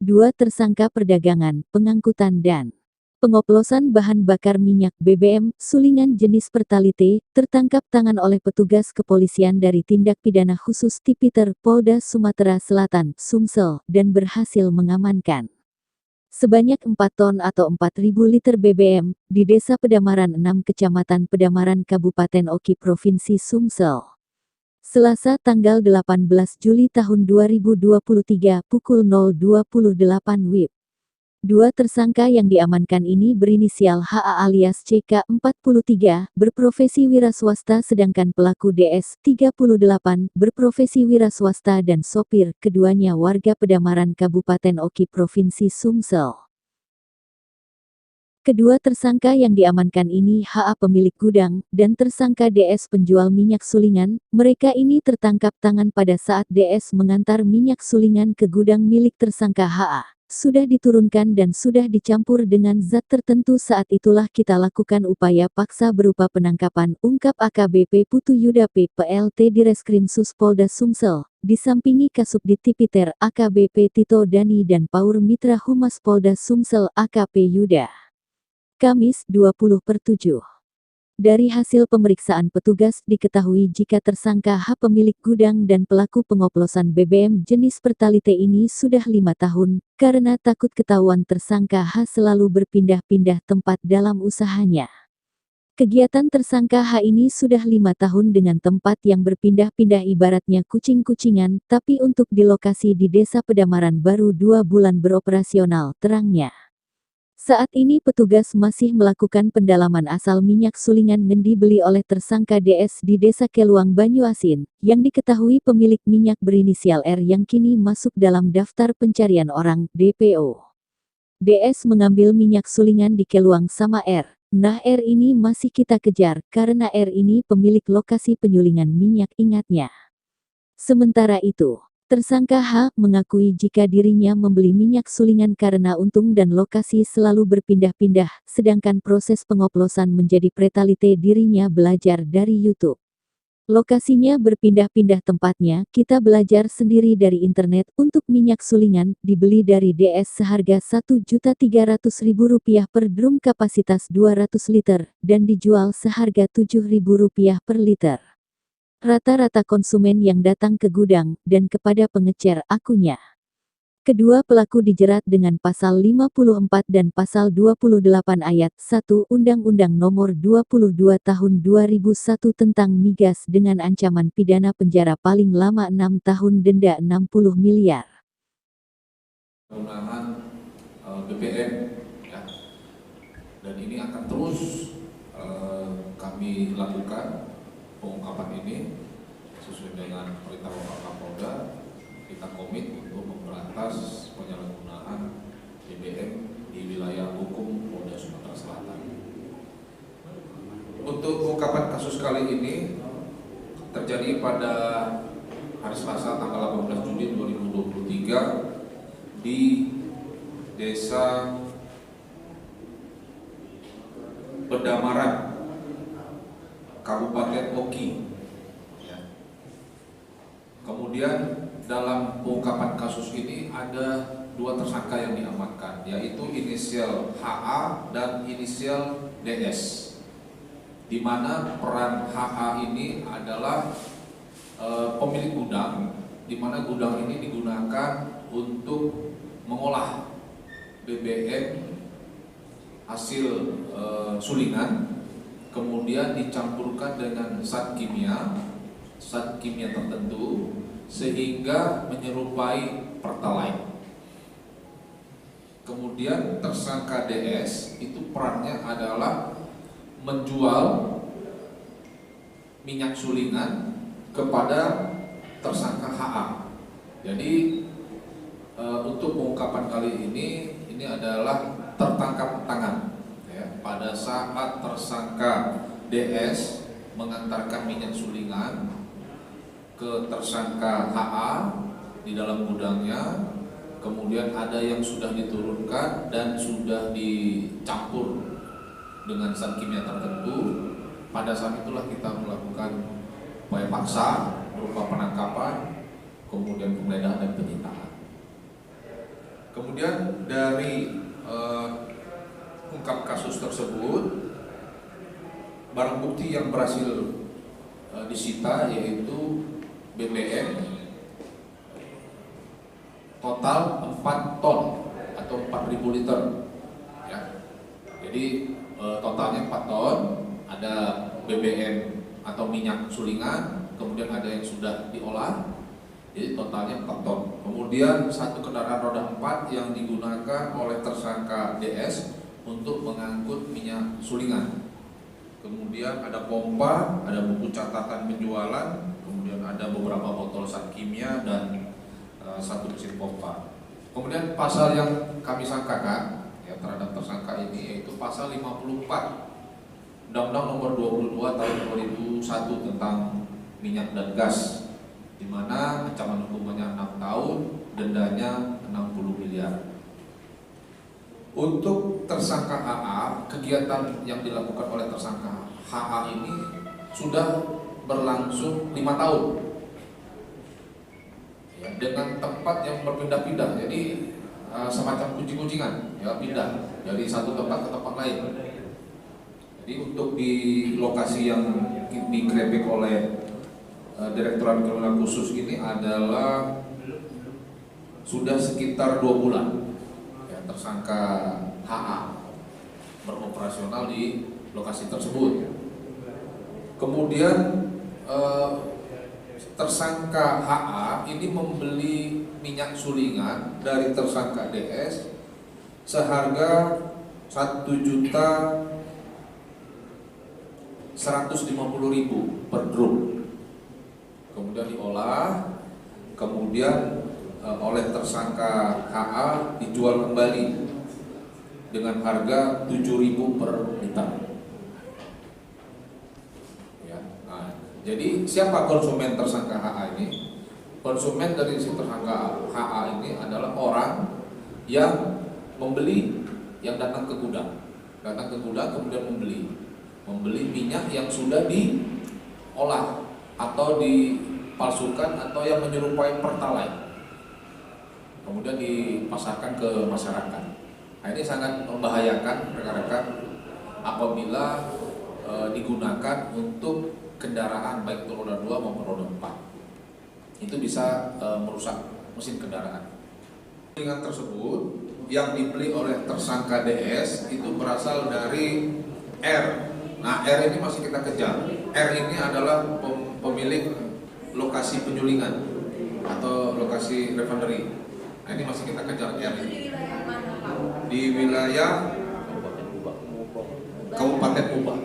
Dua tersangka perdagangan, pengangkutan dan pengoplosan bahan bakar minyak BBM, sulingan jenis Pertalite, tertangkap tangan oleh petugas kepolisian dari Tindak Pidana Khusus Tipiter, Polda Sumatera Selatan, Sumsel, dan berhasil mengamankan sebanyak 4 ton atau 4.000 liter BBM, di Desa Pedamaran 6 Kecamatan Pedamaran Kabupaten Oki Provinsi Sumsel. Selasa tanggal 18 Juli tahun 2023 pukul 0.28 WIB. Dua tersangka yang diamankan ini berinisial HA alias CK 43, berprofesi wira swasta sedangkan pelaku DS 38, berprofesi wira swasta dan sopir, keduanya warga Pedamaran Kabupaten Oki Provinsi Sumsel. Kedua tersangka yang diamankan ini HA pemilik gudang, dan tersangka DS penjual minyak sulingan. Mereka ini tertangkap tangan pada saat DS mengantar minyak sulingan ke gudang milik tersangka HA. Sudah diturunkan dan sudah dicampur dengan zat tertentu. Saat itulah kita lakukan upaya paksa berupa penangkapan, ungkap AKBP Putu Yuda P. PLT Direskrim Sus Polda Sumsel, disampingi Kasubdit Tipiter AKBP Tito Dani dan Paur Mitra Humas Polda Sumsel AKP Yuda. Kamis 20/7. Dari hasil pemeriksaan petugas diketahui jika tersangka H pemilik gudang dan pelaku pengoplosan BBM jenis Pertalite ini sudah 5 tahun, karena takut ketahuan tersangka H selalu berpindah-pindah tempat dalam usahanya. Kegiatan tersangka H ini sudah 5 tahun dengan tempat yang berpindah-pindah ibaratnya kucing-kucingan, tapi untuk di lokasi di Desa Pedamaran baru 2 bulan beroperasional, terangnya. Saat ini petugas masih melakukan pendalaman asal minyak sulingan yang dibeli oleh tersangka DS di Desa Keluang Banyuasin, yang diketahui pemilik minyak berinisial R yang kini masuk dalam daftar pencarian orang (DPO). DS mengambil minyak sulingan di Keluang sama R. Nah R ini masih kita kejar, karena R ini pemilik lokasi penyulingan minyak, ingatnya. Sementara itu, tersangka H mengakui jika dirinya membeli minyak sulingan karena untung dan lokasi selalu berpindah-pindah, sedangkan proses pengoplosan menjadi Pertalite dirinya belajar dari YouTube. Lokasinya berpindah-pindah tempatnya, kita belajar sendiri dari internet. Untuk minyak sulingan, dibeli dari DS seharga Rp1.300.000 per drum kapasitas 200 liter, dan dijual seharga Rp7.000 per liter. Rata-rata konsumen yang datang ke gudang, dan kepada pengecer, akunya. Kedua pelaku dijerat dengan pasal 54 dan pasal 28 ayat 1 Undang-Undang Nomor 22 Tahun 2001 tentang migas dengan ancaman pidana penjara paling lama 6 tahun denda 60 miliar. Penggunaan BBM, ya. Dan ini akan terus kami lakukan pengungkapan ini sesuai dengan perintah Bapak Kapolda. Kita komit untuk memberantas penyalahgunaan BBM di wilayah hukum Polda Sumatera Selatan. Untuk pengungkapan kasus kali ini terjadi pada hari Selasa tanggal 18 Juli 2023 di Desa Pedamaran, Kabupaten Oki. Kemudian dalam pengungkapan kasus ini ada 2 tersangka yang diamankan, yaitu inisial HA dan inisial DS. Di mana peran HA ini adalah pemilik gudang, di mana gudang ini digunakan untuk mengolah BBM hasil sulingan, kemudian dicampurkan dengan zat kimia tertentu sehingga menyerupai Pertalite. Kemudian tersangka DS itu perannya adalah menjual minyak sulingan kepada tersangka HA. Jadi untuk pengungkapan kali ini adalah tertangkap tangan, ya, pada saat tersangka DS mengantarkan minyak sulingan ke tersangka HA di dalam gudangnya. Kemudian ada yang sudah diturunkan dan sudah dicampur dengan zat kimia tertentu. Pada saat itulah kita melakukan upaya paksa berupa penangkapan, kemudian penggeledahan dan penyitaan. Kemudian dari ungkap kasus tersebut, barang bukti yang berhasil disita yaitu BBM total 4 ton atau 4.000 liter. Ya. Jadi totalnya 4 ton, ada BBM atau minyak sulingan, kemudian ada yang sudah diolah, jadi totalnya 4 ton. Kemudian satu kendaraan roda 4 yang digunakan oleh tersangka DS untuk mengangkut minyak sulingan. Kemudian ada pompa, ada buku catatan penjualan, kemudian ada beberapa botol zat kimia dan satu mesin pompa. Kemudian pasal yang kami sangkakan ya terhadap tersangka ini yaitu pasal 54 Undang-Undang Nomor 22 Tahun 2001 tentang minyak dan gas, di mana ancaman hukumannya 6 tahun, dendanya 60 miliar. Untuk tersangka AA, kegiatan yang dilakukan oleh tersangka HA ini sudah berlangsung 5 tahun ya, dengan tempat yang berpindah-pindah, jadi semacam kucing-kucingan ya, pindah dari satu tempat ke tempat lain. Jadi untuk di lokasi yang digrebek oleh Direktorat Kriminal Khusus ini adalah sudah sekitar 2 bulan tersangka HA beroperasional di lokasi tersebut. Kemudian tersangka HA ini membeli minyak sulingan dari tersangka DS seharga 1.150.000 per drum. Kemudian diolah, kemudian oleh tersangka HA dijual kembali dengan harga 7.000 per liter. Ya, nah, jadi siapa konsumen tersangka HA ini? Konsumen dari si tersangka HA ini adalah orang yang membeli, yang datang ke gudang, kemudian membeli minyak yang sudah diolah atau dipalsukan atau yang menyerupai pertalite, kemudian dipasarkan ke masyarakat. Nah, ini sangat membahayakan rekan-rekan apabila digunakan untuk kendaraan baik itu roda 2 maupun roda 4. Itu bisa merusak mesin kendaraan. Sulingan tersebut yang dibeli oleh tersangka DS itu berasal dari R. Nah, R ini masih kita kejar. R ini adalah pemilik lokasi penyulingan atau lokasi refinery. Nah, ini masih kita kejar R ini. Di wilayah Kabupaten Muba.